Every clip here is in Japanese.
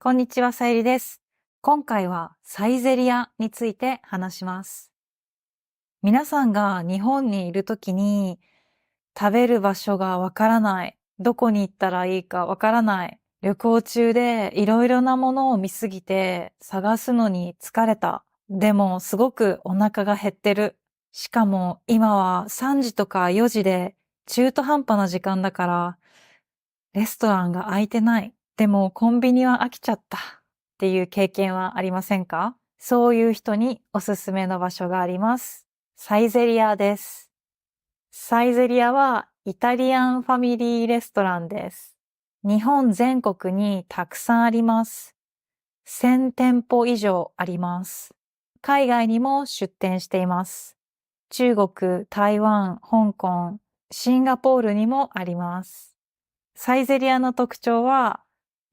こんにちは、さゆりです。今回はサイゼリヤについて話します。皆さんが日本にいるときに食べる場所がわからない、どこに行ったらいいかわからない、旅行中でいろいろなものを見すぎて探すのに疲れた。でもすごくお腹が減ってる。しかも今は3時とか4時で中途半端な時間だからレストランが空いてない。でもコンビニは飽きちゃった。っていう経験はありませんか？そういう人におすすめの場所があります。サイゼリヤです。サイゼリヤはイタリアンファミリーレストランです。日本全国にたくさんあります。1000店舗以上あります。海外にも出店しています。中国、台湾、香港、シンガポールにもあります。サイゼリヤの特徴は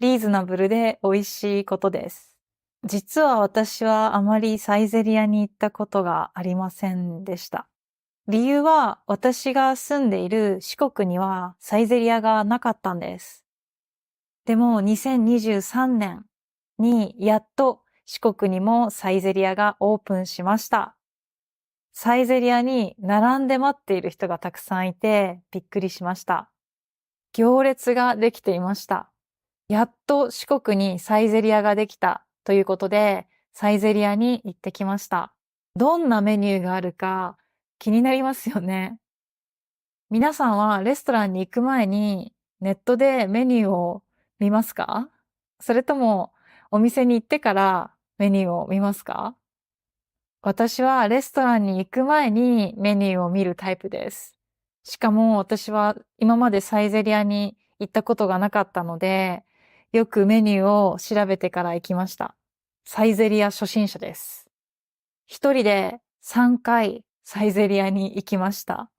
リーズナブルで美味しいことです。実は私はあまりサイゼリヤに行ったことがありませんでした。理由は私が住んでいる四国にはサイゼリヤがなかったんです。でも2023年にやっと四国にもサイゼリヤがオープンしました。サイゼリヤに並んで待っている人がたくさんいてびっくりしました。行列ができていました。やっと四国にサイゼリヤができたということで、サイゼリヤに行ってきました。どんなメニューがあるか気になりますよね。皆さんはレストランに行く前にネットでメニューを見ますか？それともお店に行ってからメニューを見ますか？私はレストランに行く前にメニューを見るタイプです。しかも私は今までサイゼリヤに行ったことがなかったので、よくメニューを調べてから行きました。サイゼリヤ初心者です。一人で3回サイゼリヤに行きました。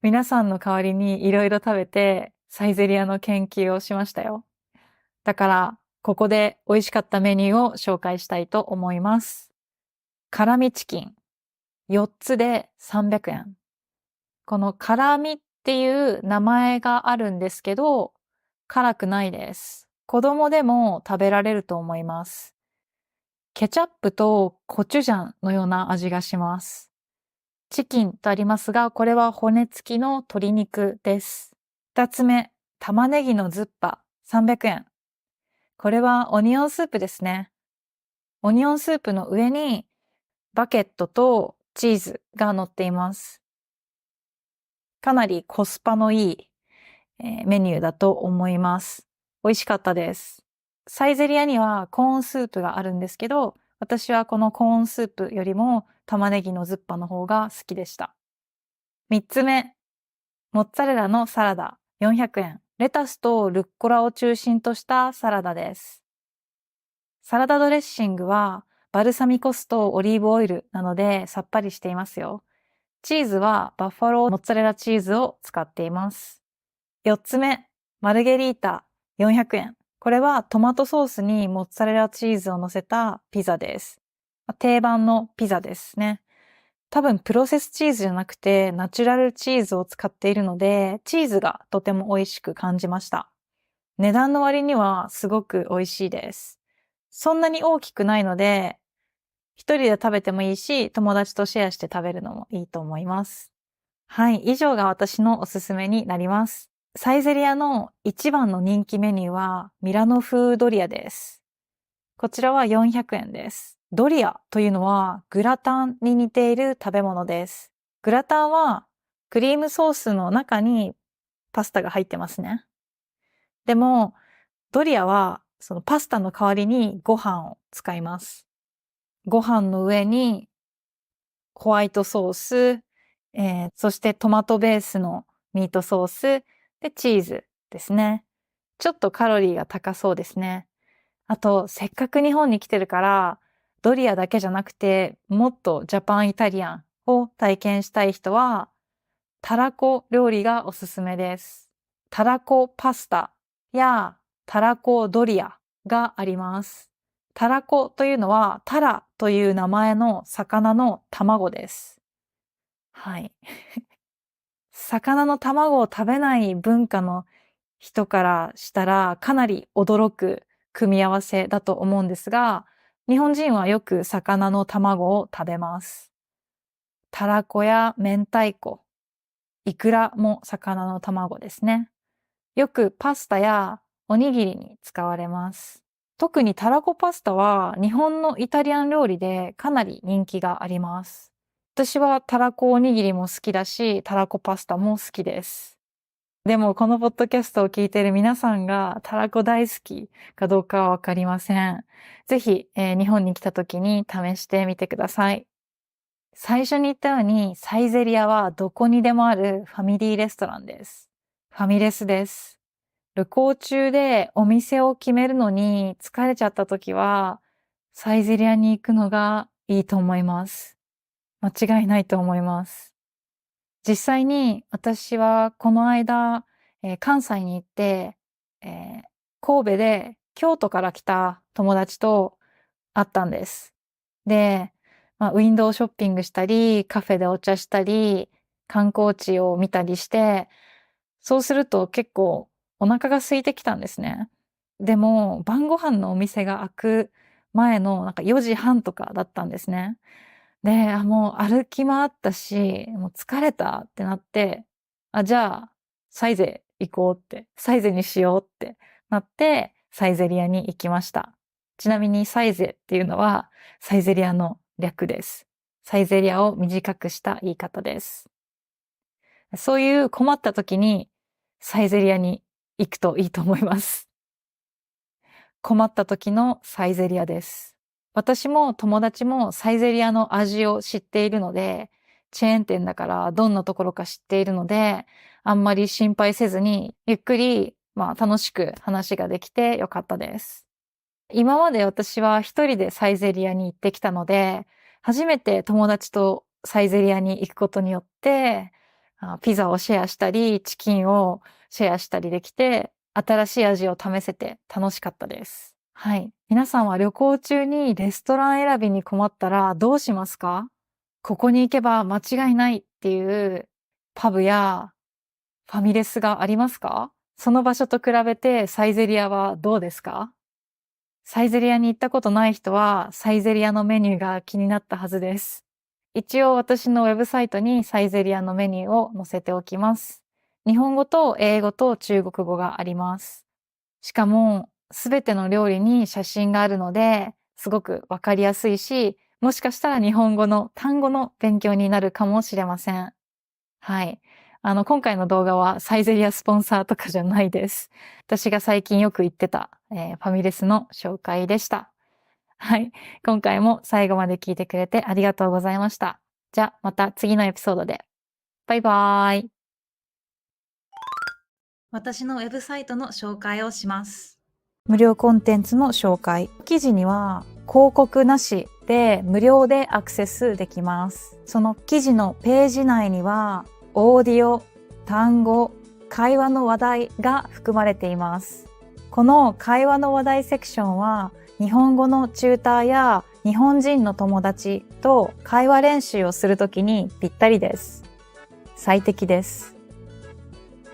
皆さんの代わりにいろいろ食べてサイゼリヤの研究をしましたよ。だからここで美味しかったメニューを紹介したいと思います。辛味チキン4つで300円。この辛味っていう名前があるんですけど、辛くないです。子供でも食べられると思います。ケチャップとコチュジャンのような味がします。チキンとありますが、これは骨付きの鶏肉です。二つ目、玉ねぎのズッパ300円。これはオニオンスープですね。オニオンスープの上にバケットとチーズが乗っています。かなりコスパのいいメニューだと思います。美味しかったです。サイゼリヤにはコーンスープがあるんですけど、私はこのコーンスープよりも玉ねぎのズッパの方が好きでした。三つ目、モッツァレラのサラダ400円。レタスとルッコラを中心としたサラダです。サラダドレッシングはバルサミコ酢とオリーブオイルなのでさっぱりしていますよ。チーズはバッファローモッツァレラチーズを使っています。四つ目、マルゲリータ400円。これはトマトソースにモッツァレラチーズを乗せたピザです。定番のピザですね。多分プロセスチーズじゃなくてナチュラルチーズを使っているので、チーズがとても美味しく感じました。値段の割にはすごく美味しいです。そんなに大きくないので、一人で食べてもいいし、友達とシェアして食べるのもいいと思います。はい、以上が私のおすすめになります。サイゼリヤの一番の人気メニューはミラノ風ドリアです。こちらは400円です。ドリアというのはグラタンに似ている食べ物です。グラタンはクリームソースの中にパスタが入ってますね。でもドリアはそのパスタの代わりにご飯を使います。ご飯の上にホワイトソース、そしてトマトベースのミートソース、でチーズですね。ちょっとカロリーが高そうですね。あと、せっかく日本に来てるから、ドリアだけじゃなくて、もっとジャパンイタリアンを体験したい人は、たらこ料理がおすすめです。たらこパスタやたらこドリアがあります。たらこというのは、タラという名前の魚の卵です。はい。魚の卵を食べない文化の人からしたらかなり驚く組み合わせだと思うんですが、日本人はよく魚の卵を食べます。たらこや明太子、イクラも魚の卵ですね。よくパスタやおにぎりに使われます。特にたらこパスタは日本のイタリアン料理でかなり人気があります。私はたらこおにぎりも好きだし、たらこパスタも好きです。でもこのポッドキャストを聞いている皆さんがたらこ大好きかどうかはわかりません。ぜひ、日本に来た時に試してみてください。最初に言ったようにサイゼリヤはどこにでもあるファミリーレストランです。ファミレスです。旅行中でお店を決めるのに疲れちゃった時は、サイゼリヤに行くのがいいと思います。間違いないと思います。実際に私はこの間、関西に行って、神戸で京都から来た友達と会ったんです。で、ウィンドウショッピングしたり、カフェでお茶したり、観光地を見たりして、そうすると結構お腹が空いてきたんですね。でも晩ご飯のお店が開く前のなんか4時半とかだったんですね。で、もう歩き回ったし、もう疲れたってなって、じゃあ、サイゼ行こうって、サイゼにしようってなって、サイゼリヤに行きました。ちなみにサイゼっていうのは、サイゼリヤの略です。サイゼリヤを短くした言い方です。そういう困った時に、サイゼリヤに行くといいと思います。困った時のサイゼリヤです。私も友達もサイゼリヤの味を知っているので、チェーン店だからどんなところか知っているので、あんまり心配せずに、ゆっくり、楽しく話ができてよかったです。今まで私は一人でサイゼリヤに行ってきたので、初めて友達とサイゼリヤに行くことによって、ピザをシェアしたり、チキンをシェアしたりできて、新しい味を試せて楽しかったです。はい。皆さんは旅行中にレストラン選びに困ったらどうしますか？ここに行けば間違いないっていうパブやファミレスがありますか？その場所と比べてサイゼリヤはどうですか？サイゼリヤに行ったことない人はサイゼリヤのメニューが気になったはずです。一応私のウェブサイトにサイゼリヤのメニューを載せておきます。日本語と英語と中国語があります。しかも、すべての料理に写真があるので、すごくわかりやすいし、もしかしたら日本語の単語の勉強になるかもしれません。はい。今回の動画はサイゼリヤスポンサーとかじゃないです。私が最近よく行ってた、ファミレスの紹介でした。はい。今回も最後まで聞いてくれてありがとうございました。じゃあまた次のエピソードで。バイバーイ。私のウェブサイトの紹介をします。無料コンテンツの紹介。記事には広告なしで無料でアクセスできます。その記事のページ内にはオーディオ、単語、会話の話題が含まれています。この会話の話題セクションは日本語のチューターや日本人の友達と会話練習をするときにぴったりです。最適です。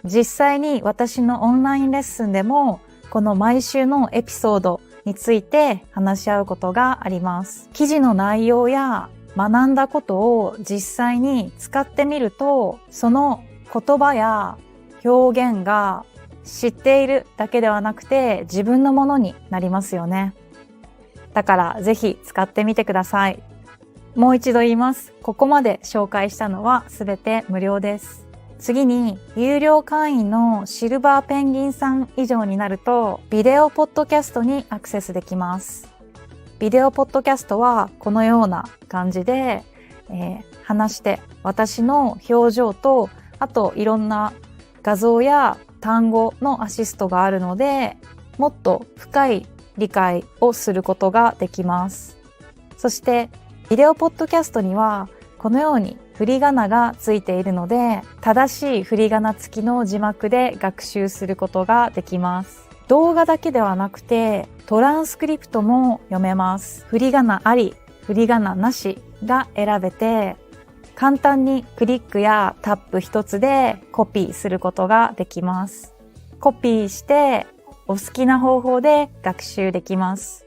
実際に私のオンラインレッスンでもこの毎週のエピソードについて話し合うことがあります。記事の内容や学んだことを実際に使ってみると、その言葉や表現が知っているだけではなくて自分のものになりますよね。だからぜひ使ってみてください。もう一度言います。ここまで紹介したのはすべて無料です。次に、有料会員のシルバーペンギンさん以上になると、ビデオポッドキャストにアクセスできます。ビデオポッドキャストはこのような感じで、話して私の表情と、あといろんな画像や単語のアシストがあるので、もっと深い理解をすることができます。そして、ビデオポッドキャストにはこのように振り仮名がついているので、正しい振り仮名付きの字幕で学習することができます。動画だけではなくて、トランスクリプトも読めます。振り仮名あり、振り仮名なしが選べて、簡単にクリックやタップ一つでコピーすることができます。コピーして、お好きな方法で学習できます。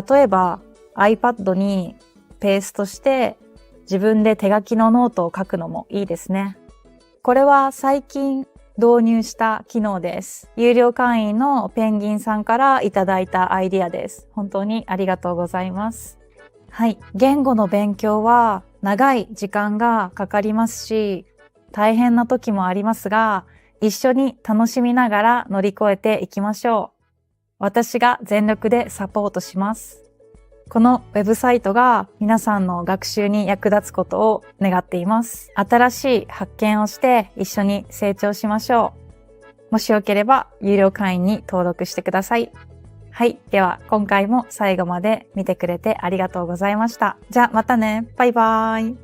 例えば iPad にペーストして自分で手書きのノートを書くのもいいですね。これは最近導入した機能です。有料会員のペンギンさんからいただいたアイディアです。本当にありがとうございます。はい。言語の勉強は長い時間がかかりますし、大変な時もありますが、一緒に楽しみながら乗り越えていきましょう。私が全力でサポートします。このウェブサイトが皆さんの学習に役立つことを願っています。新しい発見をして一緒に成長しましょう。もしよければ有料会員に登録してください。はい。では今回も最後まで見てくれてありがとうございました。じゃあまたね。バイバーイ。